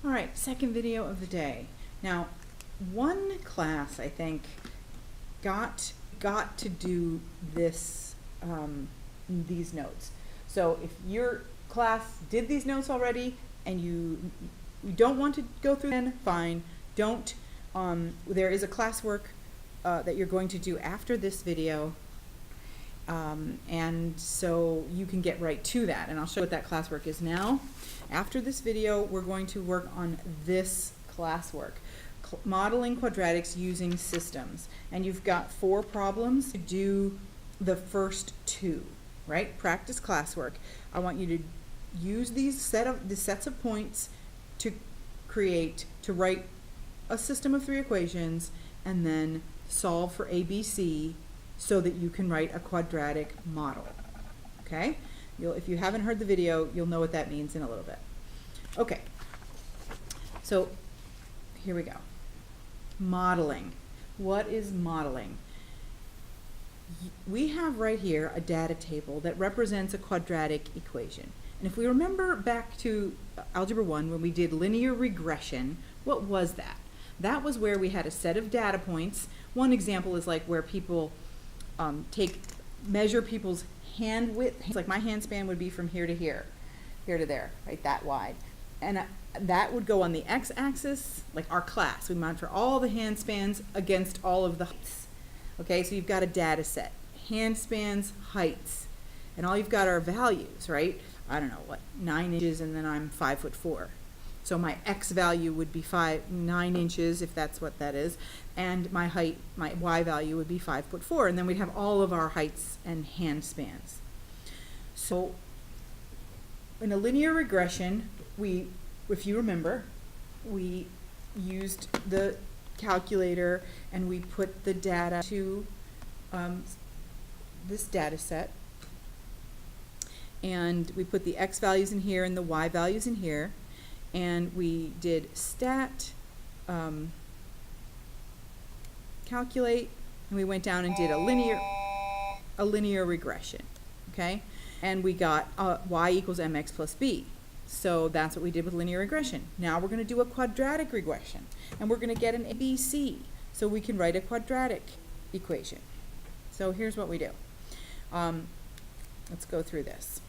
All right, second video of the day. Now, one class, I think, got to do this, these notes. So if your class did these notes already and you don't want to go through them, fine. Don't. There is a classwork that you're going to do after this video. And so you can get right to that, and I'll show you what that classwork is now. After this video, we're going to work on this classwork, modeling quadratics using systems. And you've got 4 problems to do the first 2, right? Practice classwork. I want you to use these sets of points to write a system of 3 equations and then solve for ABC so that you can write a quadratic model. Okay? If you haven't heard the video, you'll know what that means in a little bit. Okay, so here we go. Modeling. What is modeling? We have right here a data table that represents a quadratic equation. And if we remember back to Algebra 1 when we did linear regression, what was that? That was where we had a set of data points. One example is like where people measure people's hand width. Like my hand span would be from here to here, here to there, right, that wide. And that would go on the x-axis, like our class. We monitor all the hand spans against all of the heights. Okay, so you've got a data set, hand spans, heights, and all you've got are values, right? I don't know, what, 9 inches, and then I'm 5'4". So my x value would be 9 inches, if that's what that is, and my height, my y value would be 5'4", and then we'd have all of our heights and hand spans. So in a linear regression, if you remember, we used the calculator and we put the data to this data set, and we put the x values in here and the y values in here. And we did stat, calculate, and we went down and did a linear regression, okay? And we got y equals mx plus b. So that's what we did with linear regression. Now we're going to do a quadratic regression, and we're going to get an ABC, so we can write a quadratic equation. So here's what we do. Let's go through this.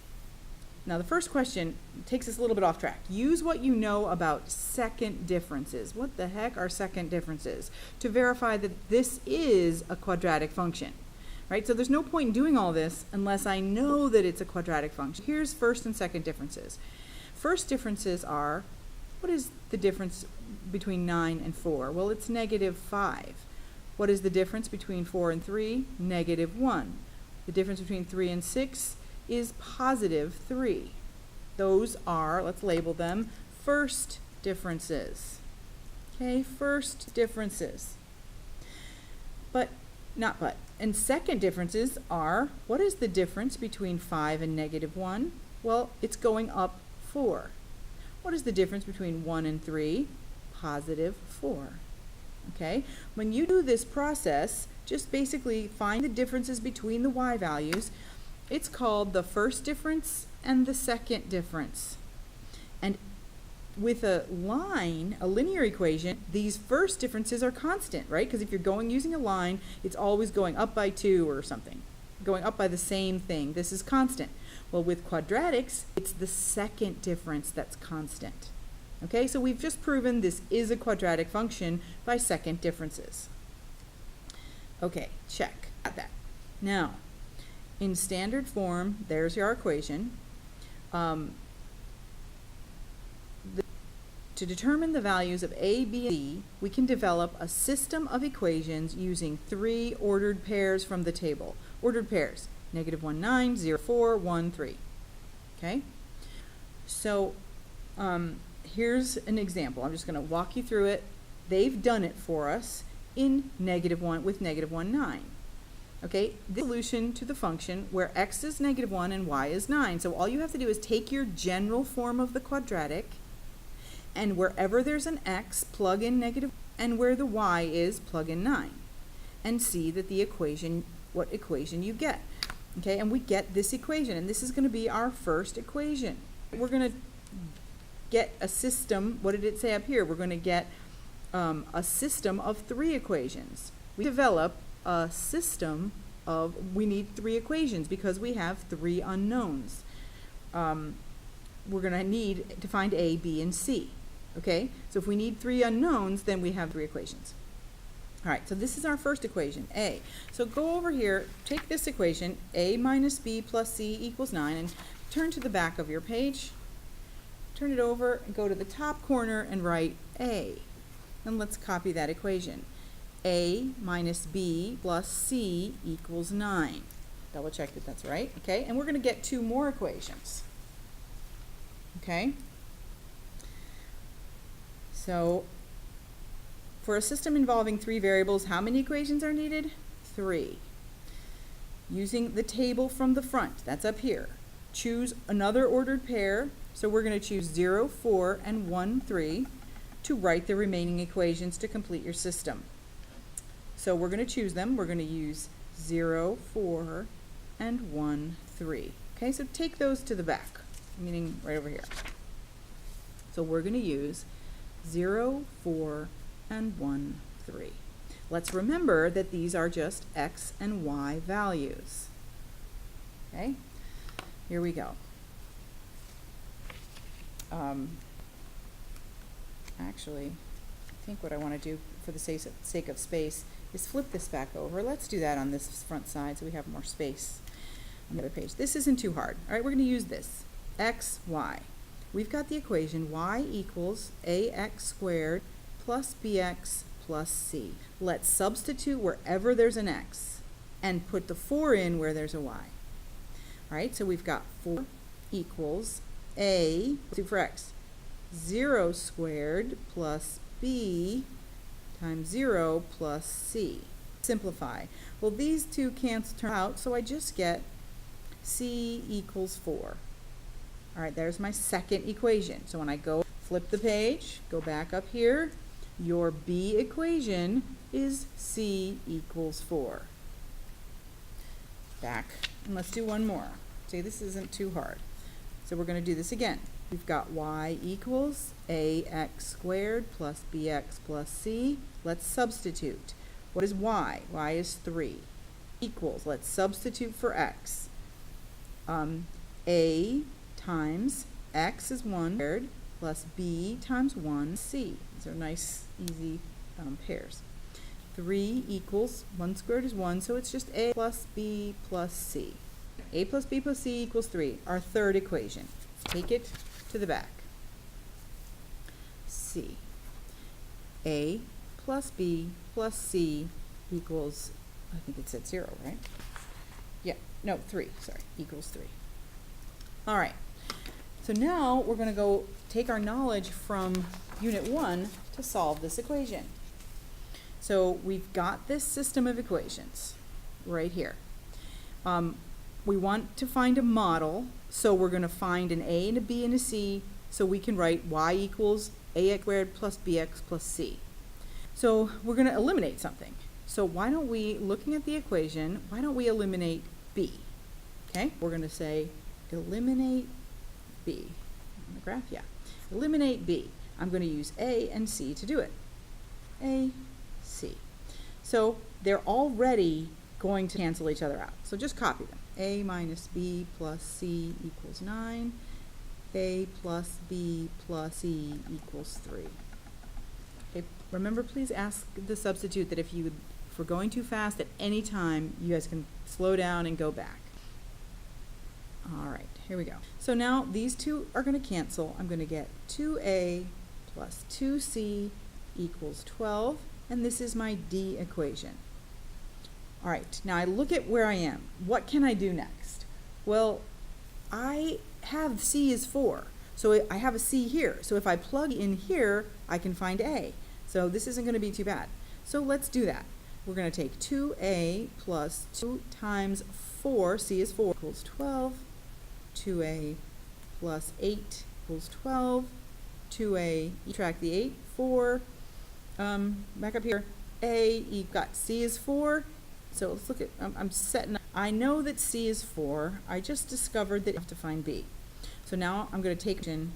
Now the first question takes us a little bit off track. Use what you know about second differences. What the heck are second differences? To verify that this is a quadratic function, right? So there's no point in doing all this unless I know that it's a quadratic function. Here's first and second differences. First differences are, what is the difference between 9 and 4? Well, it's -5. What is the difference between 4 and 3? -1. The difference between 3 and 6 is +3. Those are, let's label them, first differences. Okay, first differences. And second differences are, what is the difference between 5 and -1? Well, it's going up 4. What is the difference between 1 and 3? +4. Okay, when you do this process, just basically find the differences between the y values. It's called the first difference and the second difference. And with a line, a linear equation, these first differences are constant, right? Because if you're using a line, it's always going up by 2 or something, going up by the same thing. This is constant. Well, with quadratics, it's the second difference that's constant. Okay, so we've just proven this is a quadratic function by second differences. Okay, check. Got that. Now, in standard form, there's your equation. To determine the values of A, B, and C, we can develop a system of equations using 3 ordered pairs from the table. Ordered pairs, -1, 9, 0, 4, 1, 3. Okay? So here's an example. I'm just going to walk you through it. They've done it for us in -1 with -1, 9. Okay, the solution to the function where x is -1 and y is 9. So all you have to do is take your general form of the quadratic, and wherever there's an x, plug in negative, and where the y is, plug in 9, and see that what equation you get. Okay, and we get this equation, and this is going to be our first equation. We're going to get a system. What did it say up here? We're going to get a system of 3 equations. We develop a system of, we need 3 equations because we have 3 unknowns. We're going to need to find A, B, and C. Okay, so if we need 3 unknowns, then we have 3 equations. All right, so this is our first equation, A. So go over here, take this equation, A minus B plus C equals 9, and turn to the back of your page. Turn it over and go to the top corner and write A. And let's copy that equation. A minus B plus C equals 9. Double check that that's right, okay? And we're going to get 2 more equations. Okay? So, for a system involving 3 variables, how many equations are needed? 3. Using the table from the front, that's up here. Choose another ordered pair. So we're going to choose 0, 4, and 1, 3 to write the remaining equations to complete your system. So we're going to choose them. We're going to use 0, 4, and 1, 3. Okay, so take those to the back, meaning right over here. So we're going to use 0, 4, and 1, 3. Let's remember that these are just x and y values. Okay, here we go. Actually, I think what I want to do for the sake of space is flip this back over. Let's do that on this front side so we have more space on the other page. This isn't too hard. All right, we're going to use this. X, y. We've got the equation y equals ax squared plus bx plus c. Let's substitute wherever there's an x and put the 4 in where there's a y. All right, so we've got 4 equals a, let's do for x, 0 squared plus b times 0 plus c. Simplify. Well, these two cancel out, so I just get c equals 4. All right, there's my second equation. So when I go flip the page, go back up here, your b equation is c equals 4. Back, and let's do one more. See, this isn't too hard. So we're going to do this again. We've got y equals ax squared plus bx plus c. Let's substitute. What is y? Y is 3. Equals, let's substitute for x. A times x is 1 squared plus b times 1 c. These are nice, easy pairs. 3 equals, 1 squared is 1, so it's just a plus b plus c. A plus b plus c equals 3, our third equation. Take it to the back. C. A plus b plus c equals, I think it said 0, right? Yeah, no, 3, sorry, equals 3. All right, so now we're going to go take our knowledge from Unit 1 to solve this equation. So we've got this system of equations right here. We want to find a model, so we're going to find an a and a b and a c, so we can write y equals ax squared plus bx plus c. So we're going to eliminate something. So why don't we, looking at the equation, why don't we eliminate b? Okay, we're going to say eliminate b. On the graph, yeah. Eliminate b. I'm going to use a and c to do it. A, c. So they're already going to cancel each other out. So just copy them. A minus b plus c equals 9. A plus b plus c equals 3. Okay, remember, please ask the substitute that if we're going too fast at any time, you guys can slow down and go back. All right, here we go. So now these two are going to cancel. I'm going to get 2a plus 2c equals 12, and this is my D equation. All right, now I look at where I am. What can I do next? Well, I have c is 4, so I have a c here. So if I plug in here, I can find a. So this isn't going to be too bad. So let's do that. We're going to take 2a plus 2 times 4, c is 4, equals 12. 2a plus 8 equals 12. 2a, subtract the 8, 4. Back up here, a, you've got c is 4. So let's look at, I'm setting, I know that c is 4. I just discovered that I have to find b. So now I'm going to take in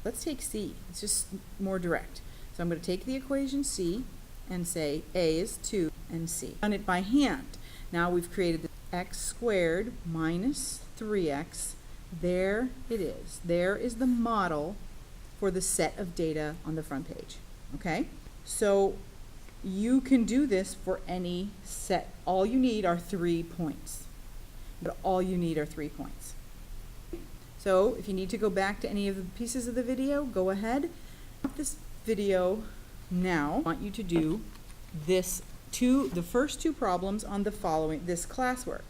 Let's take C. It's just more direct. So I'm going to take the equation C and say A is 2 and C. Done it by hand. Now we've created the x squared minus 3x. There it is. There is the model for the set of data on the front page. Okay? So you can do this for any set. All you need are 3 points. But all you need are 3 points. So if you need to go back to any of the pieces of the video, go ahead. This video now, I want you to do the first two problems on this classwork.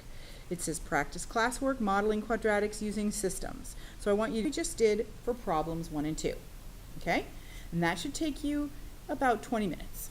It says practice classwork, modeling quadratics using systems. So I want you to just did for problems 1 and 2. Okay? And that should take you about 20 minutes.